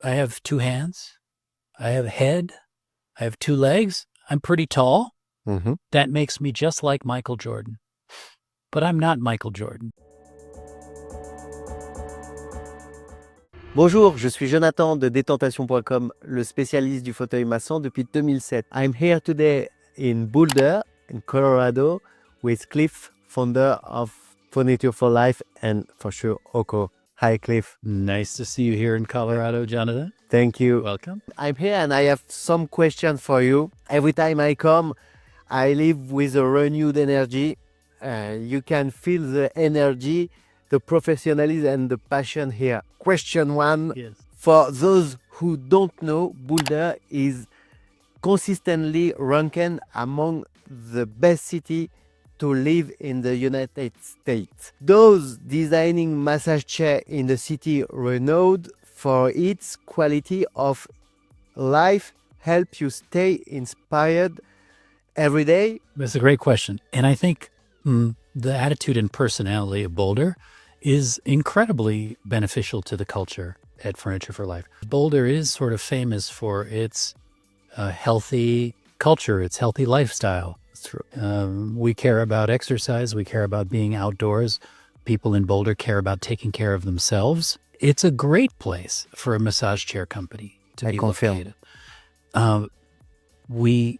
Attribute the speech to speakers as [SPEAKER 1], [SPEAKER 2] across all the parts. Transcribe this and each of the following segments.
[SPEAKER 1] I have two hands. I have a head. I have two legs. I'm pretty tall.
[SPEAKER 2] Mm-hmm.
[SPEAKER 1] That makes me just like Michael Jordan. But I'm not Michael Jordan.
[SPEAKER 2] Bonjour, je suis Jonathan de Détentation.com, le spécialiste du fauteuil massant depuis 2007. I'm here today in Boulder, in Colorado, with Cliff, founder of Furniture for Life and for sure Oko. Hi, Cliff.
[SPEAKER 1] Nice to see you here in Colorado, Jonathan.
[SPEAKER 2] Thank you.
[SPEAKER 1] Welcome.
[SPEAKER 2] I'm here and I have some questions for you. Every time I come, I leave with a renewed energy. You can feel the energy, the professionalism and the passion here. Question one.
[SPEAKER 1] Yes.
[SPEAKER 2] For those who don't know, Boulder is consistently ranked among the best city to live in the United States. Those designing massage chair in the city renowned for its quality of life help you stay inspired every day?
[SPEAKER 1] That's a great question. And I think the attitude and personality of Boulder is incredibly beneficial to the culture at Furniture for Life. Boulder is sort of famous for its healthy culture, its healthy lifestyle. We care about exercise. We care about being outdoors. People in Boulder care about taking care of themselves. It's a great place for a massage chair company to be located. We've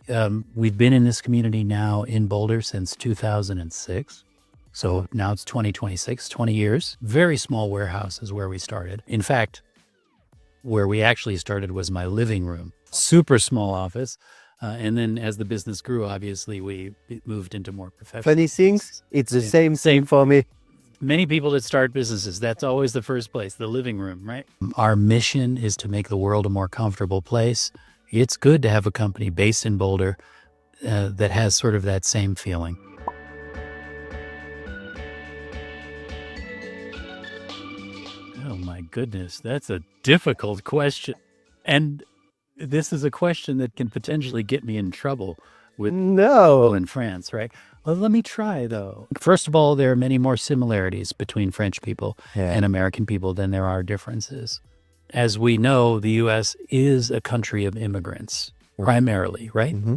[SPEAKER 1] been in this community now in Boulder since 2006. So now it's 2026, 20 years. Very small warehouse is where we started. In fact, where we actually started was my living room. Super small office. And then as the business grew, obviously, we moved into more professional.
[SPEAKER 2] Funny things, it's the same for me.
[SPEAKER 1] Many people that start businesses, that's always the first place, the living room, right? Our mission is to make the world a more comfortable place. It's good to have a company based in Boulder that has sort of that same feeling. Oh my goodness, that's a difficult question. And this is a question that can potentially get me in trouble with people in France, right? Well, let me try though. First of all, there are many more similarities between French people and American people than there are differences. As we know, the U.S. is a country of immigrants, primarily, right?
[SPEAKER 2] Mm-hmm.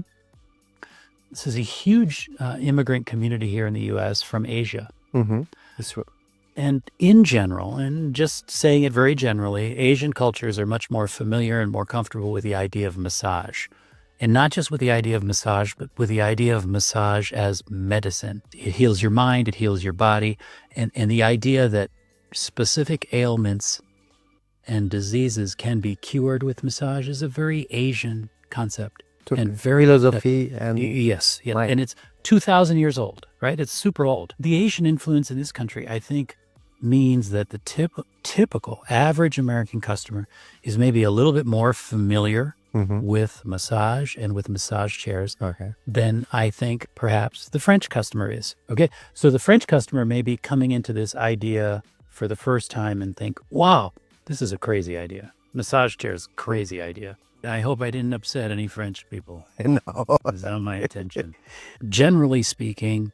[SPEAKER 1] This is a huge immigrant community here in the U.S. from Asia.
[SPEAKER 2] Mm-hmm. That's right.
[SPEAKER 1] And in general, and just saying it very generally, Asian cultures are much more familiar and more comfortable with the idea of massage. And not just with the idea of massage, but with the idea of massage as medicine. It heals your mind, it heals your body, and the idea that specific ailments and diseases can be cured with massage is a very Asian concept. And very
[SPEAKER 2] philosophy and
[SPEAKER 1] yes,
[SPEAKER 2] right.
[SPEAKER 1] And it's 2,000 years old, right? It's super old. The Asian influence in this country, I think, means that the typical average American customer is maybe a little bit more familiar with massage and with massage chairs than I think perhaps the French customer is. Okay, so the French customer may be coming into this idea for the first time and think, wow, this is a crazy idea. Massage chairs, crazy idea. I hope I didn't upset any French people.
[SPEAKER 2] No.
[SPEAKER 1] It's on my attention. Generally speaking,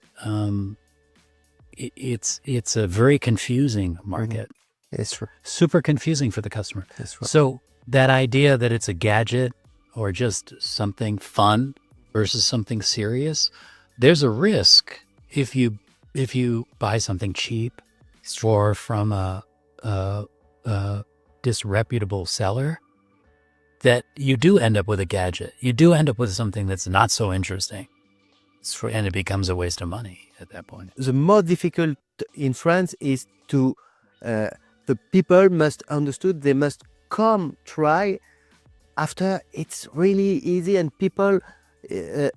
[SPEAKER 1] it's a very confusing market.
[SPEAKER 2] It's true.
[SPEAKER 1] Super confusing for the customer.
[SPEAKER 2] That's right.
[SPEAKER 1] So that idea that it's a gadget or just something fun versus something serious, there's a risk if you buy something cheap or from a disreputable seller, that you do end up with a gadget. You do end up with something that's not so interesting. And it becomes a waste of money at that point.
[SPEAKER 2] The more difficult in France is to, the people must understood, they must come try. After it's really easy and people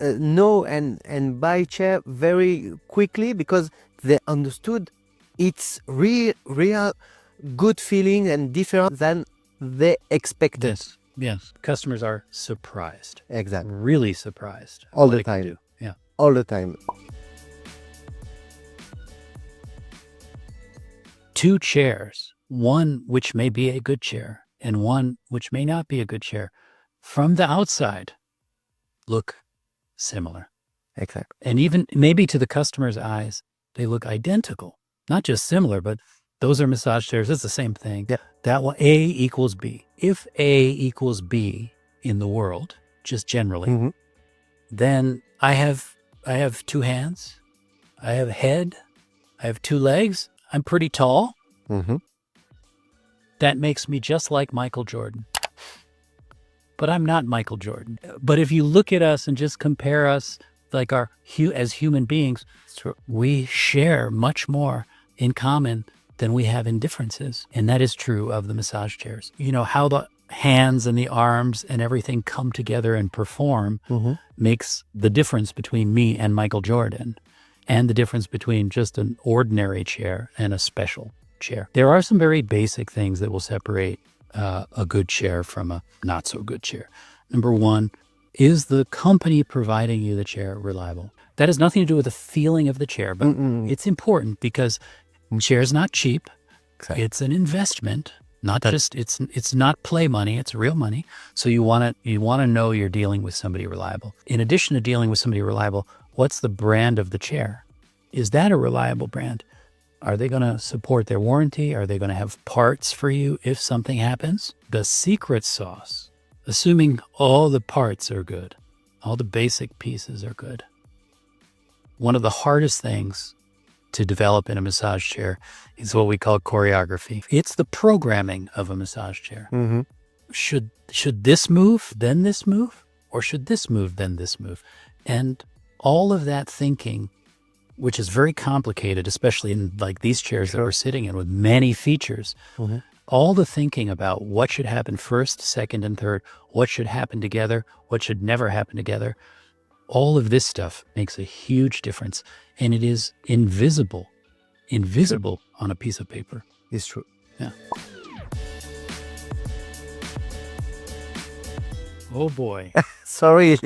[SPEAKER 2] know and buy chair very quickly because they understood it's real good feeling and different than they expected.
[SPEAKER 1] Yes. Customers are surprised.
[SPEAKER 2] Exactly.
[SPEAKER 1] Really surprised.
[SPEAKER 2] All the time.
[SPEAKER 1] Yeah.
[SPEAKER 2] All the time.
[SPEAKER 1] Two chairs, one which may be a good chair and one which may not be a good chair, from the outside look similar.
[SPEAKER 2] Exactly.
[SPEAKER 1] And even maybe to the customer's eyes, they look identical. Not just similar, but Those are massage chairs. It's the same thing.
[SPEAKER 2] Yeah.
[SPEAKER 1] That one, A equals B. If A equals B in the world, just generally, then I have 2 hands, I have a head, I have 2 legs, I'm pretty tall. That makes me just like Michael Jordan. But I'm not Michael Jordan. But if you look at us and just compare us like as human beings, we share much more in common than we have in differences. And that is true of the massage chairs. You know, how the hands and the arms and everything come together and perform makes the difference between me and Michael Jordan, and the difference between just an ordinary chair and a special chair. There are some very basic things that will separate a good chair from a not so good chair. Number one, is the company providing you the chair reliable? That has nothing to do with the feeling of the chair, but it's important because chair's not cheap. Exactly. It's an investment, not just it's not play money, it's real money. So you want to know you're dealing with somebody reliable. In addition to dealing with somebody reliable, what's the brand of the chair? Is that a reliable brand? Are they going to support their warranty? Are they going to have parts for you if something happens? The secret sauce, assuming all the parts are good, all the basic pieces are good. One of the hardest things to develop in a massage chair is what we call choreography. It's the programming of a massage chair. Should this move, then this move? Or should this move, then this move? And all of that thinking, which is very complicated, especially in like these chairs that we're sitting in with many features, all the thinking about what should happen first, second, and third, what should happen together, what should never happen together, all of this stuff makes a huge difference. And it is invisible on a piece of paper.
[SPEAKER 2] It's true.
[SPEAKER 1] Yeah. Oh boy.
[SPEAKER 2] Sorry.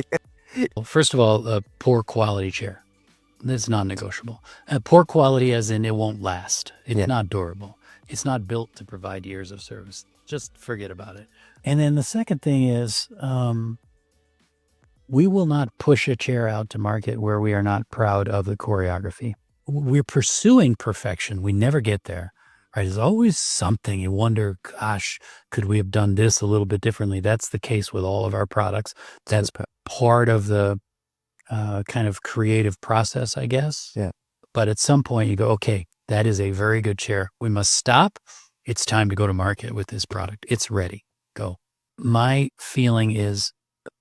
[SPEAKER 1] Well, first of all, a poor quality chair. That's non-negotiable. Poor quality as in it won't last. It's not durable. It's not built to provide years of service. Just forget about it. And then the second thing is, we will not push a chair out to market where we are not proud of the choreography. We're pursuing perfection. We never get there, right? There's always something you wonder, gosh, could we have done this a little bit differently? That's the case with all of our products. That's part of the kind of creative process, I guess.
[SPEAKER 2] Yeah.
[SPEAKER 1] But at some point you go, okay, that is a very good chair. We must stop. It's time to go to market with this product. It's ready. Go. My feeling is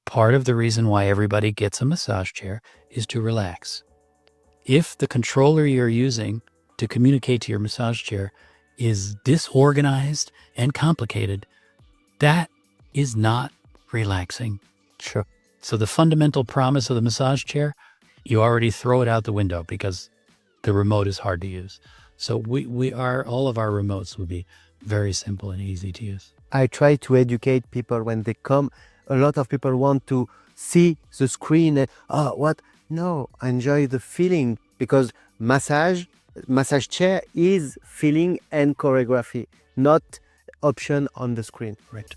[SPEAKER 1] part of the reason why everybody gets a massage chair is to relax. If the controller you're using to communicate to your massage chair is disorganized and complicated, that is not relaxing.
[SPEAKER 2] Sure.
[SPEAKER 1] So the fundamental promise of the massage chair, you already throw it out the window because the remote is hard to use. So all of our remotes will be very simple and easy to use.
[SPEAKER 2] I try to educate people when they come. A lot of people want to see the screen and, what? No, I enjoy the feeling, because massage chair is feeling and choreography, not option on the screen.
[SPEAKER 1] Right.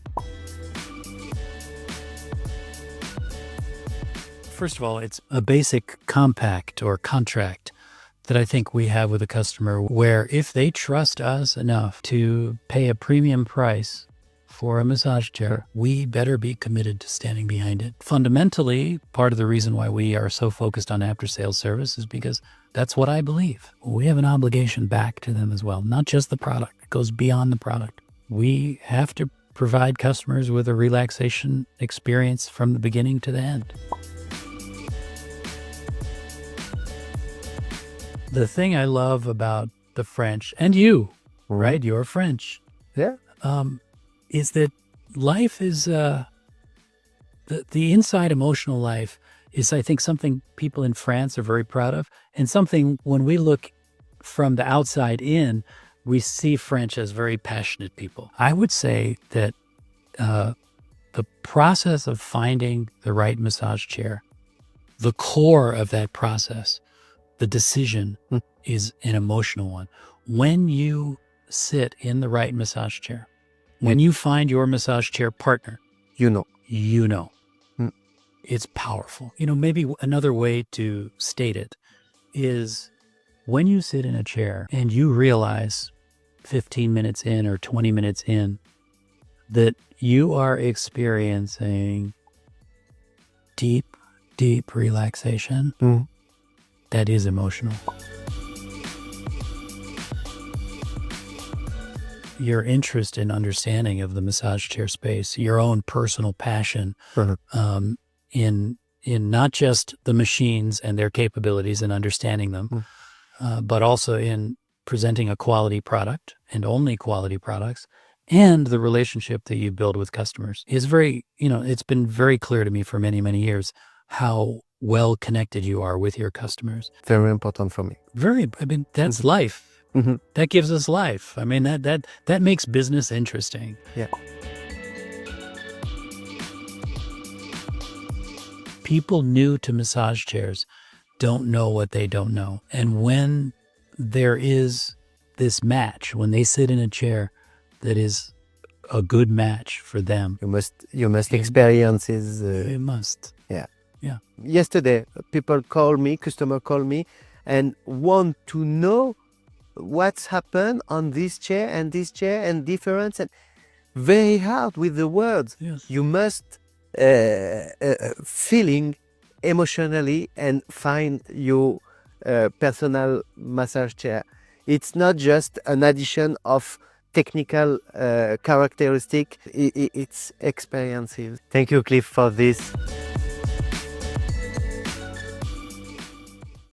[SPEAKER 1] First of all, it's a basic compact or contract that I think we have with a customer where if they trust us enough to pay a premium price for a massage chair, we better be committed to standing behind it. Fundamentally, part of the reason why we are so focused on after-sales service is because that's what I believe. We have an obligation back to them as well, not just the product. It goes beyond the product. We have to provide customers with a relaxation experience from the beginning to the end. The thing I love about the French, and you, right? You're French.
[SPEAKER 2] Yeah.
[SPEAKER 1] Is that life is, the inside emotional life is, I think, something people in France are very proud of, and something when we look from the outside in, we see French as very passionate people. I would say that the process of finding the right massage chair, the core of that process, the decision is an emotional one. When you sit in the right massage chair, when you find your massage chair partner,
[SPEAKER 2] you know,
[SPEAKER 1] it's powerful. You know, maybe another way to state it is when you sit in a chair and you realize 15 minutes in or 20 minutes in, that you are experiencing deep, deep relaxation that is emotional. Your interest in understanding of the massage chair space, your own personal passion in not just the machines and their capabilities and understanding them, but also in presenting a quality product and only quality products, and the relationship that you build with customers is very, it's been very clear to me for many, many years how well connected you are with your customers.
[SPEAKER 2] Very important for me.
[SPEAKER 1] That's life. That gives us life. I mean, that makes business interesting.
[SPEAKER 2] Yeah.
[SPEAKER 1] People new to massage chairs don't know what they don't know. And when there is this match, when they sit in a chair that is a good match for them,
[SPEAKER 2] you must experience it.
[SPEAKER 1] It must.
[SPEAKER 2] Yeah.
[SPEAKER 1] Yeah.
[SPEAKER 2] Yesterday, customer call me and want to know what's happened on this chair and difference, and very hard with the words.
[SPEAKER 1] Yes.
[SPEAKER 2] You must feeling emotionally and find your personal massage chair. It's not just an addition of technical characteristic, it's experiences. Thank you, Cliff, for this.